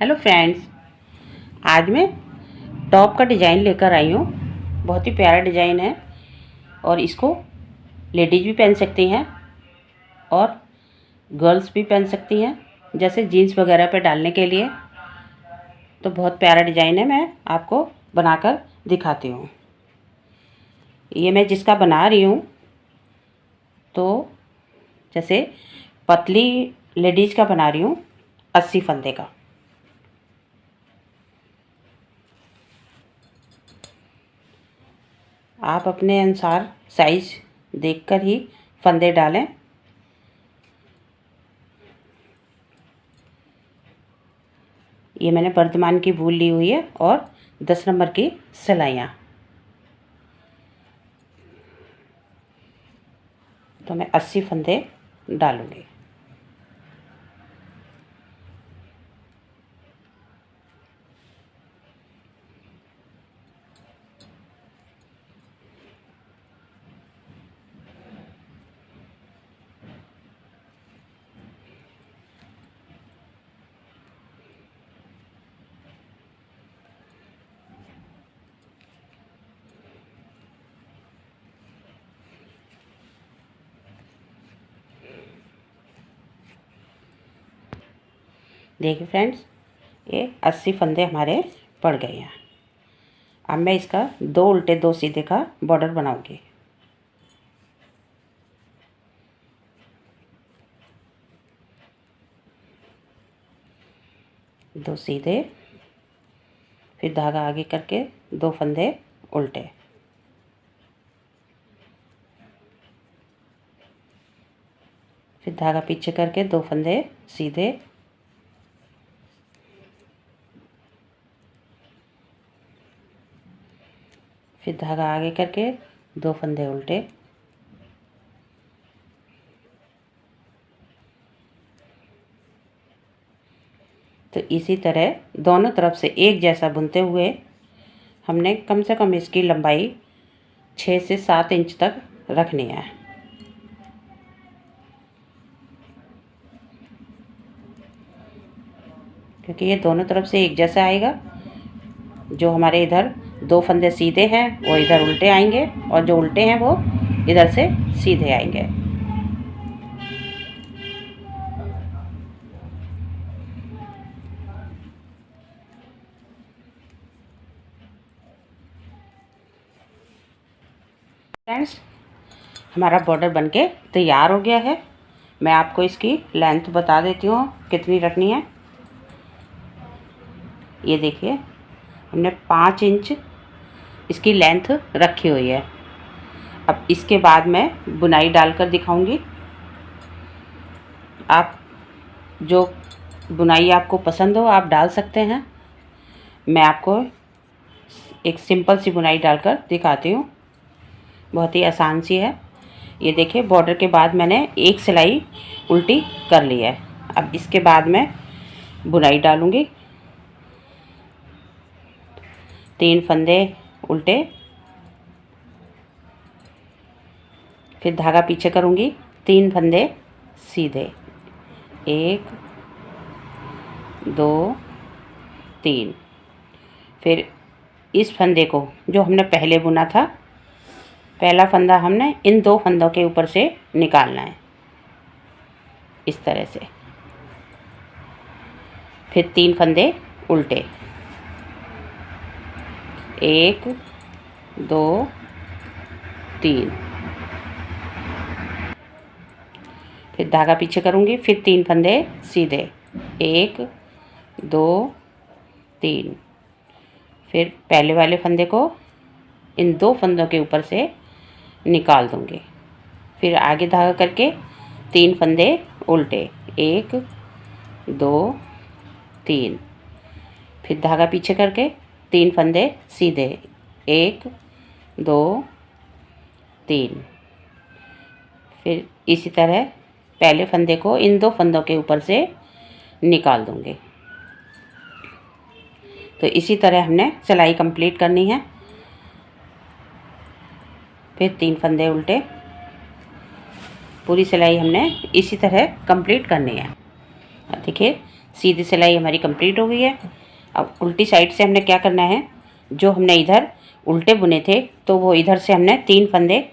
Hello friends, आज मैं top का डिज़ाइन लेकर आई हूँ। बहुत ही प्यारा डिज़ाइन है और इसको लेडीज़ भी पहन सकती हैं और गर्ल्स भी पहन सकती हैं, जैसे जीन्स वगैरह पे डालने के लिए। तो बहुत प्यारा डिज़ाइन है, मैं आपको बनाकर दिखाती हूँ। ये मैं जिसका बना रही हूँ तो जैसे पतली लेडीज़ का बना रही हूँ 80 फंदे का। आप अपने अनुसार साइज देखकर ही फंदे डालें। ये मैंने वर्धमान की वूल ली हुई है और 10 नंबर की सिलाइयाँ। तो मैं 80 फंदे डालूँगी। देखिए फ्रेंड्स, ये 80 फंदे हमारे पड़ गए हैं। अब मैं इसका 2 उल्टे 2 सीधे का बॉर्डर बनाऊंगी। दो सीधे, फिर धागा आगे करके 2 फंदे उल्टे, फिर धागा पीछे करके 2 फंदे सीधे, फिर धागा आगे करके 2 फंदे उल्टे, तो इसी तरह दोनों तरफ से एक जैसा बुनते हुए हमने कम से कम इसकी लंबाई 6 से 7 इंच तक रखनी है। क्योंकि ये दोनों तरफ से एक जैसा आएगा। जो हमारे इधर 2 फंदे सीधे हैं वो इधर उल्टे आएंगे और जो उल्टे हैं वो इधर से सीधे आएंगे। फ्रेंड्स, हमारा बॉर्डर बनके तैयार हो गया है। मैं आपको इसकी लेंथ बता देती हूँ कितनी रखनी है। ये देखिए, हमने 5 इंच इसकी लेंथ रखी हुई है। अब इसके बाद मैं बुनाई डालकर दिखाऊंगी। आप जो बुनाई आपको पसंद हो आप डाल सकते हैं। मैं आपको एक सिंपल सी बुनाई डालकर दिखाती हूँ, बहुत ही आसान सी है। ये देखिए, बॉर्डर के बाद मैंने एक सिलाई उल्टी कर ली है। अब इसके बाद मैं बुनाई डालूँगी। 3 फंदे उल्टे, फिर धागा पीछे करूँगी, 3 फंदे सीधे, 1 2 3। फिर इस फंदे को जो हमने पहले बुना था, पहला फंदा हमने इन 2 फंदों के ऊपर से निकालना है, इस तरह से। फिर 3 फंदे उल्टे, 1 2 3। फिर धागा पीछे करूँगी, फिर 3 फंदे सीधे, 1 2 3। फिर पहले वाले फंदे को इन 2 फंदों के ऊपर से निकाल दूँगी। फिर आगे धागा करके 3 फंदे उल्टे, 1 2 3। फिर धागा पीछे करके 3 फंदे सीधे, 1 2 3। फिर इसी तरह पहले फंदे को इन 2 फंदों के ऊपर से निकाल दूँगी। तो इसी तरह हमने सिलाई कंप्लीट करनी है। फिर 3 फंदे उल्टे, पूरी सिलाई हमने इसी तरह कंप्लीट करनी है। देखिए, सीधी सिलाई हमारी कंप्लीट हो गई है। अब उल्टी साइड से हमने क्या करना है, जो हमने इधर उल्टे बुने थे तो वो इधर से हमने 3 फंदे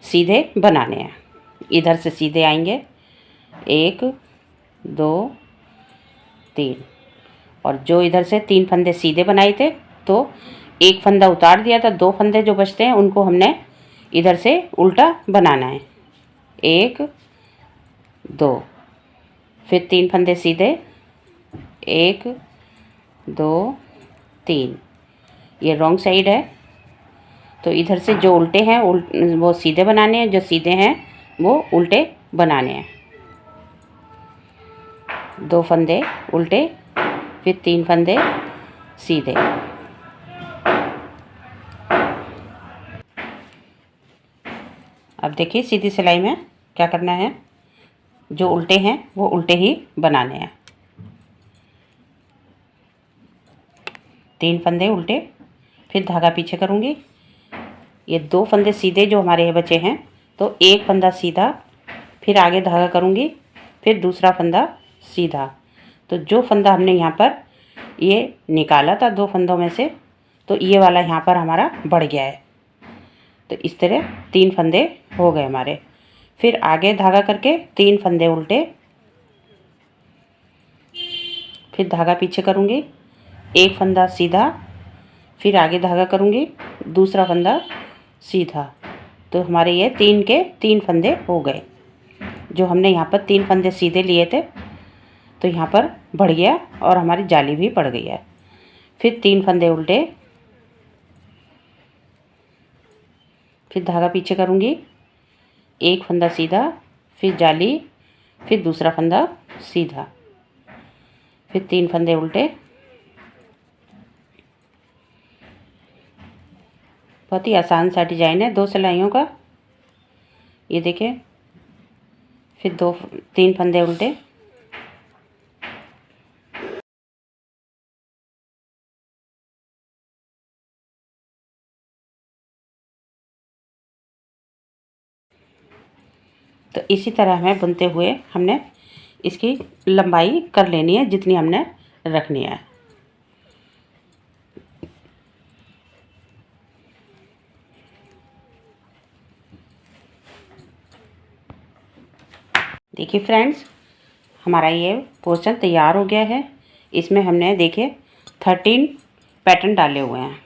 सीधे बनाने हैं। इधर से सीधे आएंगे 1 2 3, और जो इधर से 3 फंदे सीधे बनाए थे तो एक फंदा उतार दिया था, 2 फंदे जो बचते हैं उनको हमने इधर से उल्टा बनाना है। 1 2, फिर 3 फंदे सीधे 1 2 3। ये रॉन्ग साइड है तो इधर से जो उल्टे हैं वो सीधे बनाने हैं, जो सीधे हैं वो उल्टे बनाने हैं। 2 फंदे उल्टे, फिर 3 फंदे सीधे। अब देखिए सीधी सिलाई में क्या करना है, जो उल्टे हैं वो उल्टे ही बनाने हैं। 3 फंदे उल्टे, फिर धागा पीछे करूँगी। ये 2 फंदे सीधे जो हमारे बचे हैं तो एक फंदा सीधा, फिर आगे धागा करूँगी, फिर दूसरा फंदा सीधा। तो जो फंदा हमने यहाँ पर ये निकाला था 2 फंदों में से, तो ये वाला यहाँ पर हमारा बढ़ गया है। तो इस तरह 3 फंदे हो गए हमारे। फिर आगे धागा करके 3 फंदे उल्टे, फिर धागा पीछे करूँगी, एक फंदा सीधा, फिर आगे धागा करूँगी, दूसरा फंदा सीधा। तो हमारे ये 3 के 3 फंदे हो गए। जो हमने यहाँ पर 3 फंदे सीधे लिए थे तो यहाँ पर बढ़ गया और हमारी जाली भी पड़ गई है। फिर 3 फंदे उल्टे, फिर धागा पीछे करूँगी, एक फंदा सीधा, फिर जाली, फिर दूसरा फंदा सीधा, फिर 3 फंदे उल्टे। बहुत ही आसान सा डिजाइन है 2 सिलाइयों का। ये देखिए, फिर 3 फंदे उल्टे, तो इसी तरह हमें बुनते हुए हमने इसकी लंबाई कर लेनी है जितनी हमने रखनी है। देखिए फ्रेंड्स, हमारा ये पोर्शन तैयार हो गया है। इसमें हमने देखिए 13 पैटर्न डाले हुए हैं।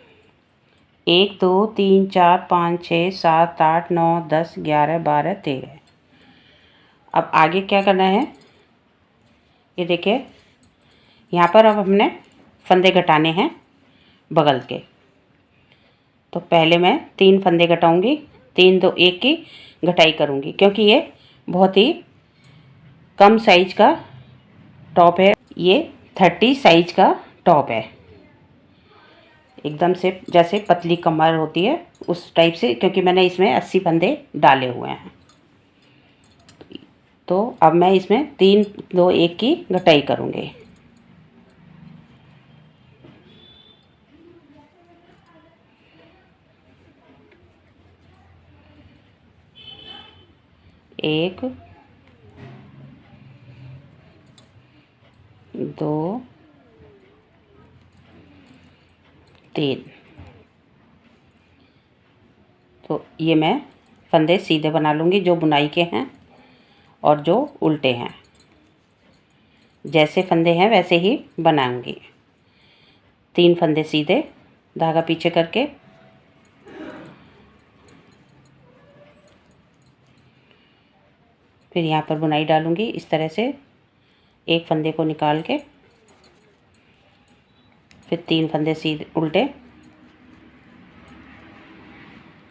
1 2 3 4 5 6 7 8 9 10 11 12 13। अब आगे क्या करना है, ये देखिए यहाँ पर अब हमने फंदे घटाने हैं बगल के। तो पहले मैं 3 फंदे घटाऊंगी, 3 2 1 की घटाई करूंगी, क्योंकि ये बहुत ही कम साइज का टॉप है। ये 30 साइज का टॉप है, एकदम से जैसे पतली कमर होती है उस टाइप से, क्योंकि मैंने इसमें 80 फंदे डाले हुए हैं। तो अब मैं इसमें 3 2 1 की घटाई करूँगी। एक, 2 3। तो ये मैं फंदे सीधे बना लूँगी जो बुनाई के हैं और जो उल्टे हैं। जैसे फंदे हैं वैसे ही बनाऊंगी। 3 फंदे सीधे, धागा पीछे करके, फिर यहाँ पर बुनाई डालूंगी इस तरह से, एक फंदे को निकाल के, फिर 3 फंदे सीधे उल्टे,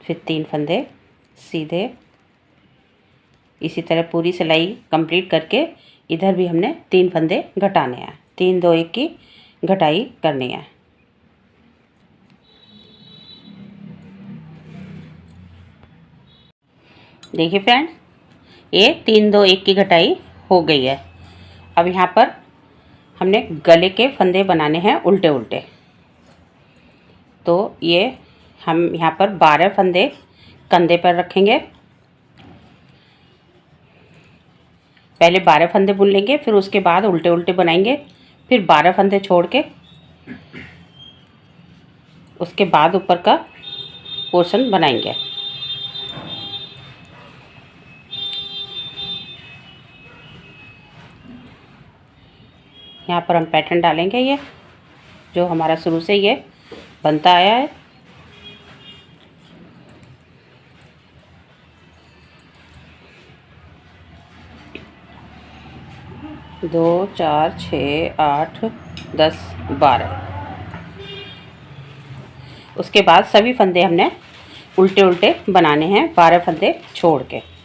फिर 3 फंदे सीधे। इसी तरह पूरी सिलाई कंप्लीट करके इधर भी हमने 3 फंदे घटाने हैं। 3 2 1 की घटाई करनी है। देखिए फ्रेंड्स, ये 3 2 1 की घटाई हो गई है। अब यहाँ पर हमने गले के फंदे बनाने हैं उल्टे उल्टे। तो ये हम यहाँ पर 12 फंदे कंधे पर रखेंगे। पहले 12 फंदे बुन लेंगे, फिर उसके बाद उल्टे उल्टे बनाएंगे, फिर 12 फंदे छोड़ के उसके बाद ऊपर का पोर्शन बनाएंगे। यहाँ पर हम पैटर्न डालेंगे, ये जो हमारा शुरू से ये बनता आया है। दो, 4, 6, 8, 10, 12। उसके बाद सभी फंदे हमने उल्टे उल्टे बनाने हैं, 12 फंदे छोड़ के।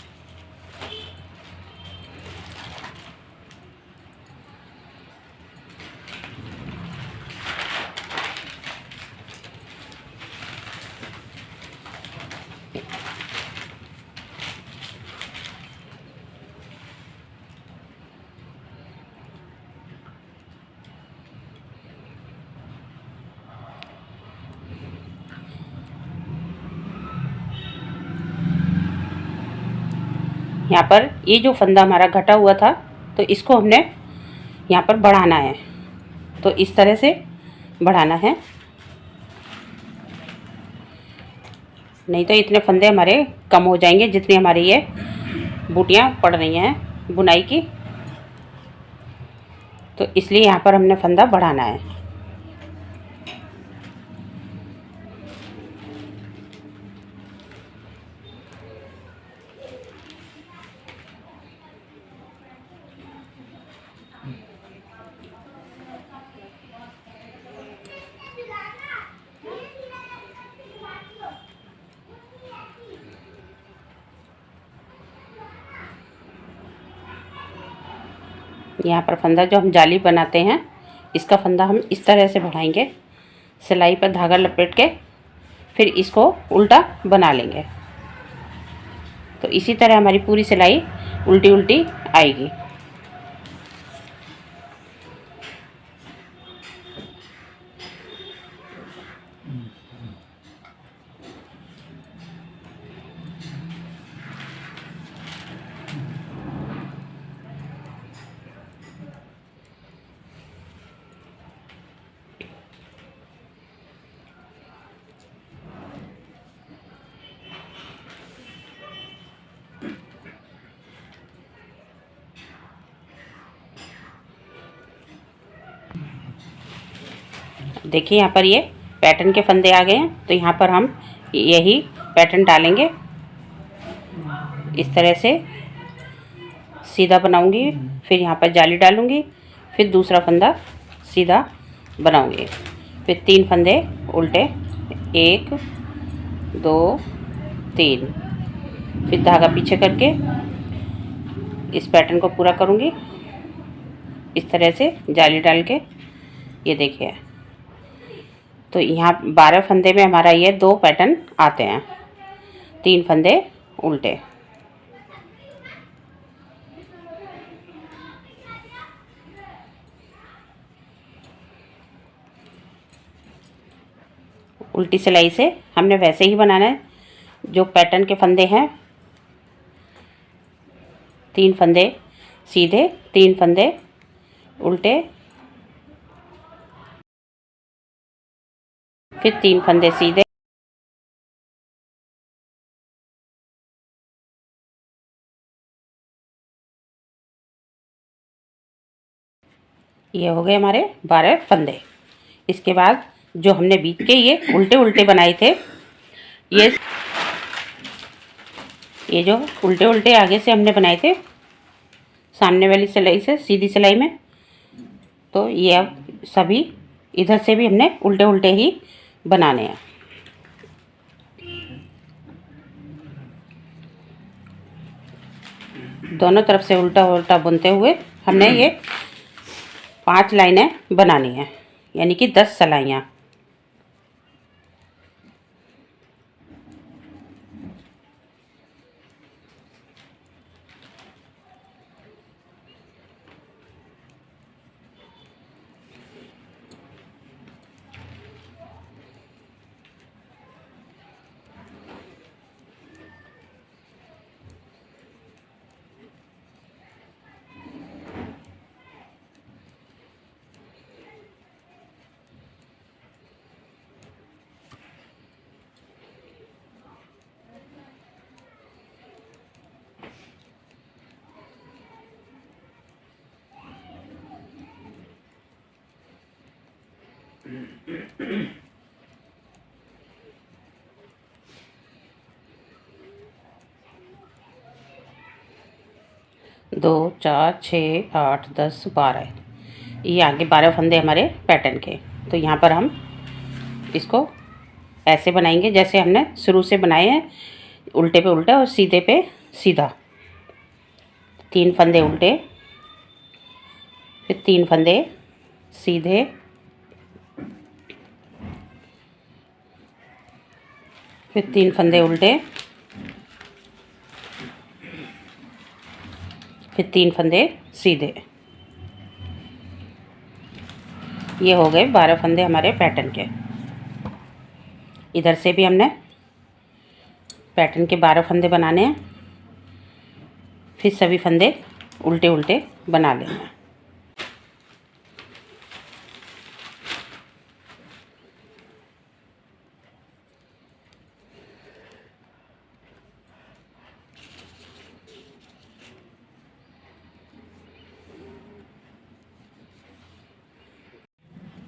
यहाँ पर ये जो फंदा हमारा घटा हुआ था, तो इसको हमने यहाँ पर बढ़ाना है। तो इस तरह से बढ़ाना है, नहीं तो इतने फंदे हमारे कम हो जाएंगे जितनी हमारी ये बूटियाँ पड़ रही हैं बुनाई की। तो इसलिए यहाँ पर हमने फंदा बढ़ाना है। यहाँ पर फंदा जो हम जाली बनाते हैं, इसका फंदा हम इस तरह से बढ़ाएंगे, सिलाई पर धागा लपेट के फिर इसको उल्टा बना लेंगे। तो इसी तरह हमारी पूरी सिलाई उल्टी उल्टी आएगी। देखिए यहाँ पर ये पैटर्न के फंदे आ गए हैं, तो यहाँ पर हम यही पैटर्न डालेंगे। इस तरह से सीधा बनाऊंगी, फिर यहाँ पर जाली डालूंगी, फिर दूसरा फंदा सीधा बनाऊंगी, फिर 3 फंदे उल्टे, 1, 2, 3, फिर धागा पीछे करके इस पैटर्न को पूरा करूंगी इस तरह से जाली डाल के। ये देखिए, तो यहाँ 12 फंदे में हमारा ये 2 पैटर्न आते हैं, 3 फंदे उल्टे। उल्टी सिलाई से हमने वैसे ही बनाना है, जो पैटर्न के फंदे हैं 3 फंदे सीधे, 3 फंदे उल्टे, फिर 3 फंदे सीधे। ये हो गए हमारे 12 फंदे। इसके बाद जो हमने बीच के ये उल्टे उल्टे बनाए थे, ये जो उल्टे उल्टे आगे से हमने बनाए थे सामने वाली सिलाई से सीधी सिलाई में, तो ये अब सभी इधर से भी हमने उल्टे उल्टे ही बनाने हैं। दोनों तरफ से उल्टा उल्टा बुनते हुए हमने ये 5 लाइनें बनानी हैं, यानी कि 10 सिलाइयाँ। दो, 4, 6, 8, 10, 12, ये आगे 12 फंदे हमारे पैटर्न के। तो यहाँ पर हम इसको ऐसे बनाएंगे जैसे हमने शुरू से बनाए हैं, उल्टे पे उल्टा और सीधे पे सीधा। 3 फंदे उल्टे, फिर 3 फंदे सीधे, फिर 3 फंदे उल्टे, फिर 3 फंदे सीधे। ये हो गए 12 फंदे हमारे पैटर्न के। इधर से भी हमने पैटर्न के 12 फंदे बनाने हैं, फिर सभी फंदे उल्टे उल्टे बना लेना है।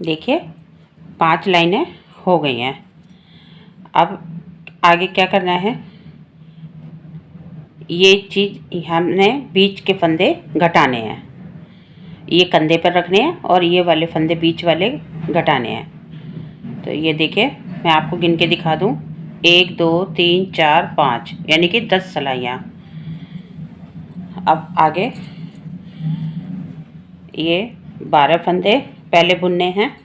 देखिए 5 लाइनें हो गई हैं। अब आगे क्या करना है, ये चीज़ हमने बीच के फंदे घटाने हैं, ये कंधे पर रखने हैं और ये वाले फंदे बीच वाले घटाने हैं। तो ये देखिए मैं आपको गिन के दिखा दूँ, 1, 2, 3, 4, 5 यानी कि 10 सिलाइयाँ। अब आगे ये 12 फंदे पहले बुनने हैं।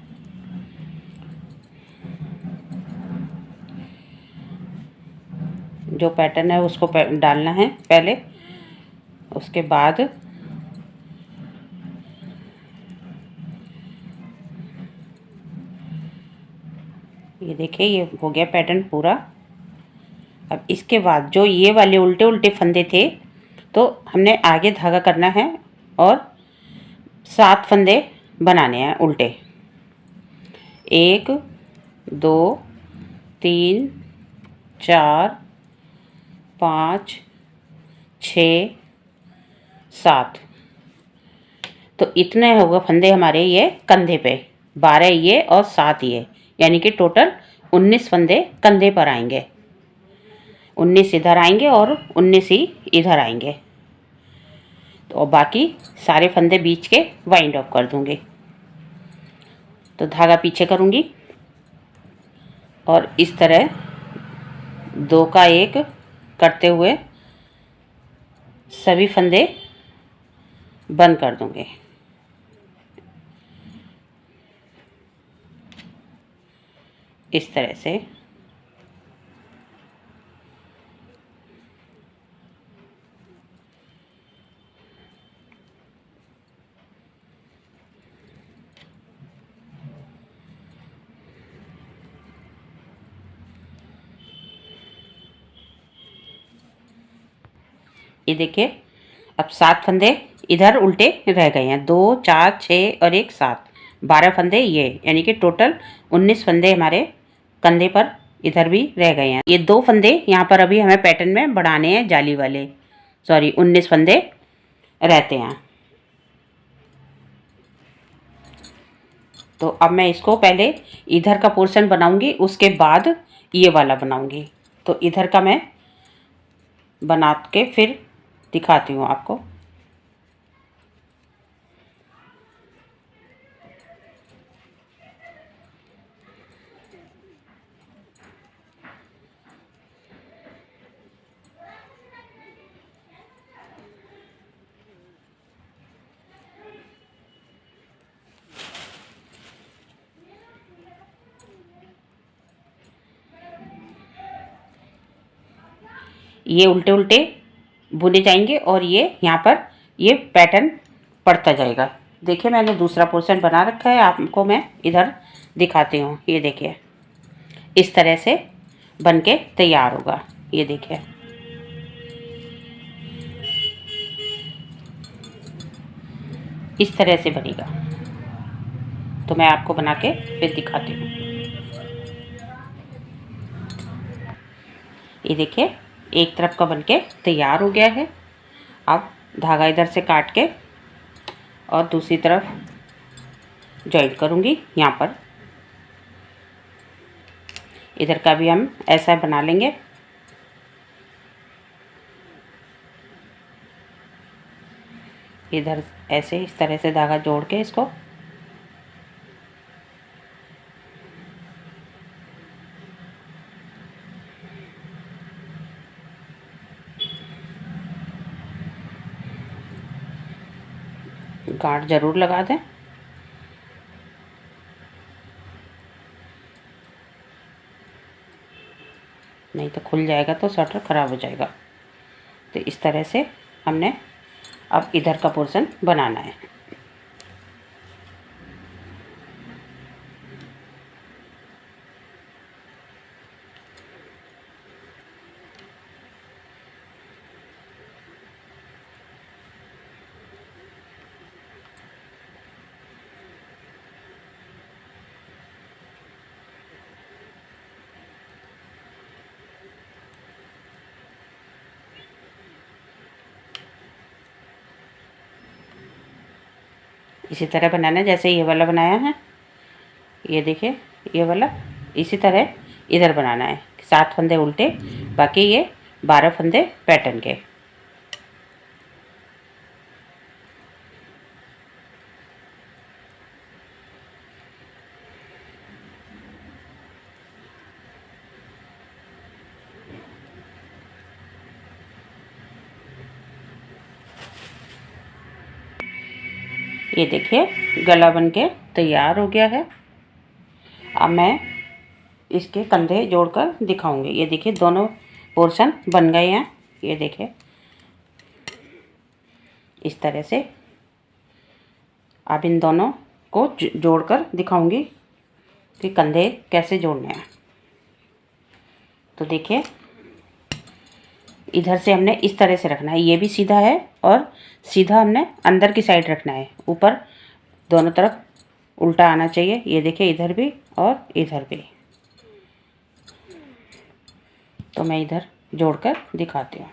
जो पैटर्न है उसको डालना है पहले, उसके बाद ये देखिए ये हो गया पैटर्न पूरा। अब इसके बाद जो ये वाले उल्टे उल्टे फंदे थे, तो हमने आगे धागा करना है और 7 फंदे बनाने हैं उल्टे। 1, 2, 3, 4, 5, 6, 7। तो इतने होगा फंदे हमारे ये कंधे पे, 12 ये और 7 ये, यानी कि टोटल 19 फंदे कंधे पर आएंगे। 19 इधर आएंगे और 19 ही इधर आएंगे। तो बाकी सारे फंदे बीच के वाइंड अप कर दूंगी। तो धागा पीछे करूंगी और इस तरह 2 का 1 करते हुए सभी फंदे बंद कर दूंगे। इस तरह से ये देखिए अब 7 फंदे इधर उल्टे रह गए हैं, 2, 4, 6 और 1 7, 12 फंदे ये, यानी कि टोटल 19 फंदे हमारे कंधे पर इधर भी रह गए हैं। ये 2 फंदे यहाँ पर अभी हमें पैटर्न में बढ़ाने हैं, जाली वाले, सॉरी 19 फंदे रहते हैं। तो अब मैं इसको पहले इधर का पोर्शन बनाऊंगी, उसके बाद ये वाला बनाऊंगी। तो इधर का मैं बना के फिर दिखाती हूँ आपको। ये उल्टे उल्टे बुने जाएंगे और ये यहाँ पर ये पैटर्न पड़ता जाएगा। देखिए मैंने दूसरा पोर्शन बना रखा है, आपको मैं इधर दिखाती हूँ। ये देखिए इस तरह से बन के तैयार होगा। ये देखिए इस तरह से बनेगा। तो मैं आपको बना के फिर दिखाती हूँ। ये देखिए एक तरफ का बनके तैयार हो गया है। अब धागा इधर से काट के और दूसरी तरफ जॉइंट करूँगी यहाँ पर। इधर का भी हम ऐसा बना लेंगे। इधर ऐसे इस तरह से धागा जोड़ के इसको गांठ ज़रूर लगा दें। नहीं तो खुल जाएगा तो स्वेटर ख़राब हो जाएगा। तो इस तरह से हमने अब इधर का पोर्शन बनाना है। इसी तरह बनाना है जैसे ये वाला बनाया है। ये देखिए ये वाला इसी तरह इधर बनाना है। 7 फंदे उल्टे, बाकी ये 12 फंदे पैटर्न के। ये देखिए गला बन के तैयार हो गया है। अब मैं इसके कंधे जोड़कर दिखाऊंगी। ये देखिए दोनों पोर्शन बन गए हैं। ये देखिए इस तरह से अब इन दोनों को जोड़कर दिखाऊंगी कि कंधे कैसे जोड़ने हैं। तो देखिए इधर से हमने इस तरह से रखना है, ये भी सीधा है और सीधा हमने अंदर की साइड रखना है। ऊपर दोनों तरफ उल्टा आना चाहिए। ये देखिए इधर भी और इधर भी। तो मैं इधर जोड़कर दिखाती हूँ।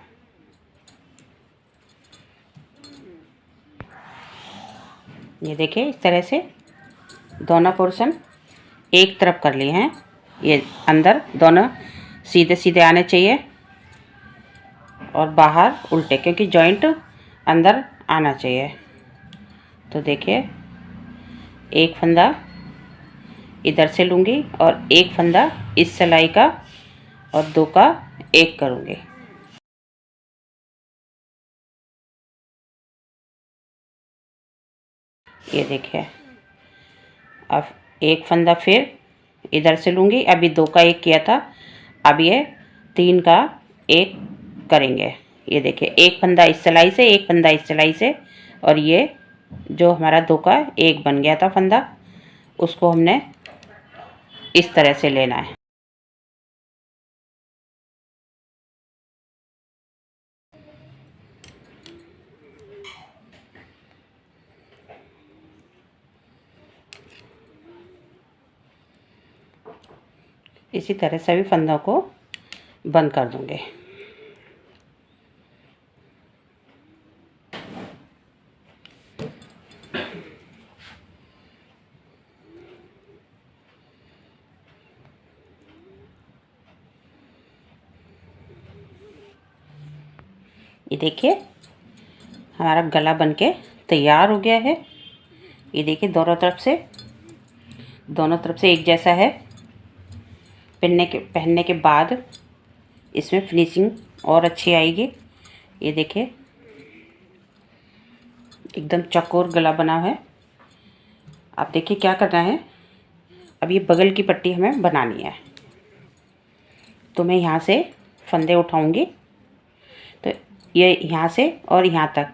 ये देखिए इस तरह से दोनों पोर्शन एक तरफ कर लिए हैं। ये अंदर दोनों सीधे सीधे आने चाहिए और बाहर उल्टे, क्योंकि जॉइंट अंदर आना चाहिए। तो देखिए एक फंदा इधर से लूँगी और एक फंदा इस सिलाई का और 2 का एक करूँगी। ये देखिए अब एक फंदा फिर इधर से लूँगी। अभी 2 का एक किया था, अब ये 3 का एक करेंगे। ये देखिए एक फंदा इस सिलाई से, एक फंदा इस सिलाई से, और ये जो हमारा 2 का एक बन गया था फंदा, उसको हमने इस तरह से लेना है। इसी तरह सभी फंदों को बंद कर दूंगे। ये देखिए हमारा गला बनके तैयार हो गया है। ये देखिए दोनों तरफ से एक जैसा है। पहनने के बाद इसमें फिनिशिंग और अच्छी आएगी। ये देखिए एकदम चौकोर गला बना है। आप देखिए क्या करना है, अब ये बगल की पट्टी हमें बनानी है। तो मैं यहाँ से फंदे उठाऊंगी। तो ये यहाँ से और यहाँ तक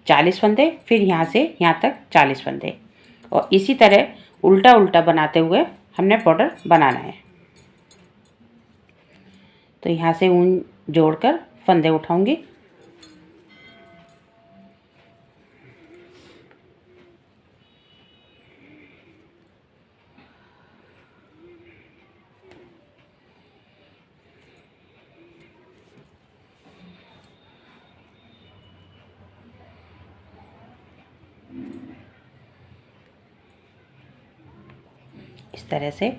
40 फंदे, फिर यहाँ से यहाँ तक 40 फंदे, और इसी तरह उल्टा उल्टा बनाते हुए हमने बॉर्डर बनाना है। तो यहाँ से ऊन जोड़कर फंदे उठाऊंगी। इस तरह से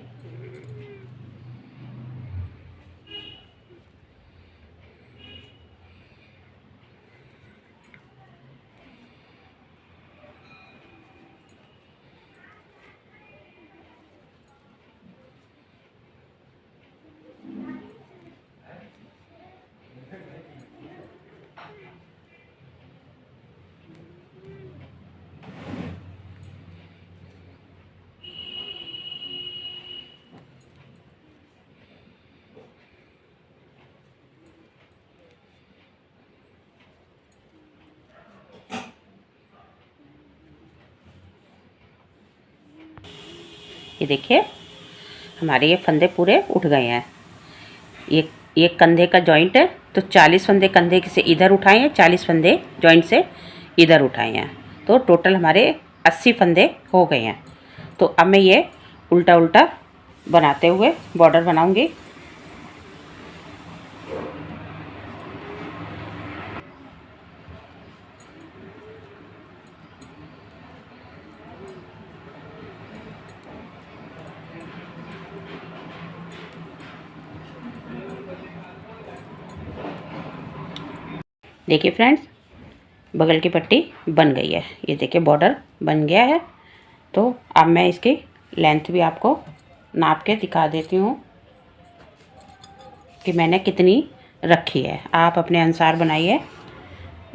ये देखिए हमारे ये फंदे पूरे उठ गए हैं। ये कंधे का जॉइंट है, तो 40 फंदे कंधे से इधर उठाए हैं, 40 फंदे जॉइंट से इधर उठाए हैं, तो टोटल हमारे 80 फंदे हो गए हैं। तो अब मैं ये उल्टा उल्टा बनाते हुए बॉर्डर बनाऊंगी। देखिए फ्रेंड्स, बगल की पट्टी बन गई है। ये देखिए बॉर्डर बन गया है। तो अब मैं इसकी लेंथ भी आपको नाप के दिखा देती हूँ कि मैंने कितनी रखी है। आप अपने अनुसार बनाइए।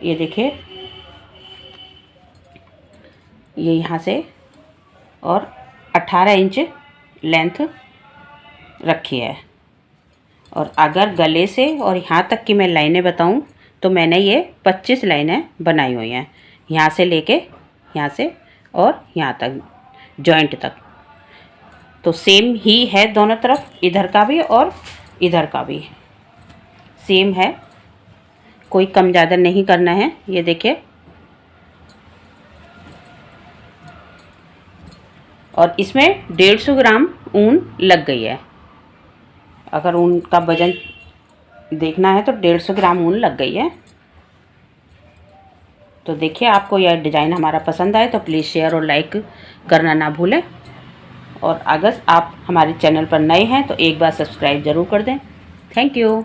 ये देखिए ये यहाँ से और 18 इंच लेंथ रखी है। और अगर गले से और यहाँ तक की मैं लाइनें बताऊँ तो मैंने ये 25 लाइनें बनाई हुई हैं, यहाँ से लेके यहाँ से और यहाँ तक जॉइंट तक। तो सेम ही है दोनों तरफ, इधर का भी और इधर का भी सेम है, कोई कम ज़्यादा नहीं करना है। ये देखिए, और इसमें 150 ग्राम ऊन लग गई है। अगर ऊन का वजन देखना है तो 150 ग्राम ऊन लग गई है। तो देखिए, आपको यह डिज़ाइन हमारा पसंद आए तो प्लीज़ शेयर और लाइक करना ना भूलें। और अगर आप हमारे चैनल पर नए हैं तो एक बार सब्सक्राइब ज़रूर कर दें। Thank you.